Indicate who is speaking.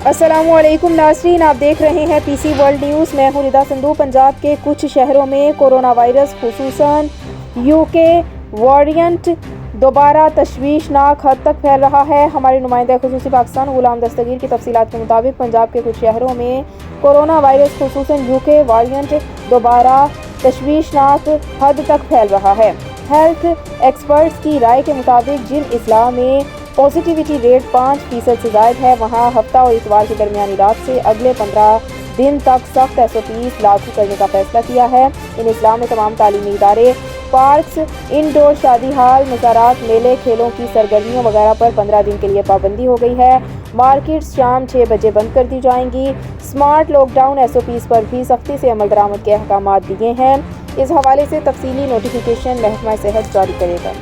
Speaker 1: अस्सलामुअलैकुम नाज़रीन, आप देख रहे हैं पीसी वर्ल्ड न्यूज़। मैं हूं रिदा संधू। पंजाब के कुछ शहरों में कोरोना वायरस खुसूसन यूके वेरिएंट दोबारा तशवीशनाक हद तक फैल रहा है। हमारे नुमाइंदा खुसूसी पाकिस्तान गुलाम दस्तगीर की तफसीलात के मुताबिक पंजाब के कुछ शहरों में कोरोना वायरस खुसूसन यूके वेरिएंट दोबारा तशवीशनाक हद तक फैल रहा है। हेल्थ एक्सपर्ट्स की राय के मुताबिक जिन इस्लाम में पॉजिटिविटी रेट 5% से ज़ायद है, वहाँ हफ्ता और इतवार की दरमियानी रात से अगले 15 दिन तक सख्त SOPs लागू करने का फैसला किया है। इन इस्लाम में तमाम तालीमी इदारे, पार्क्स, इंडोर शादी हाल, मज़ारात, मेले, खेलों की सरगर्मियों वगैरह पर 15 दिन के लिए पाबंदी हो गई है। मार्केट्स शाम 6 बजे बंद कर दी जाएंगी। स्मार्ट लॉकडाउन SOPs पर भी सख्ती से अमल दरामद के अहकाम दिए हैं। इस हवाले से तफसीली नोटिफिकेशन महकमा सेहत जारी करेगा।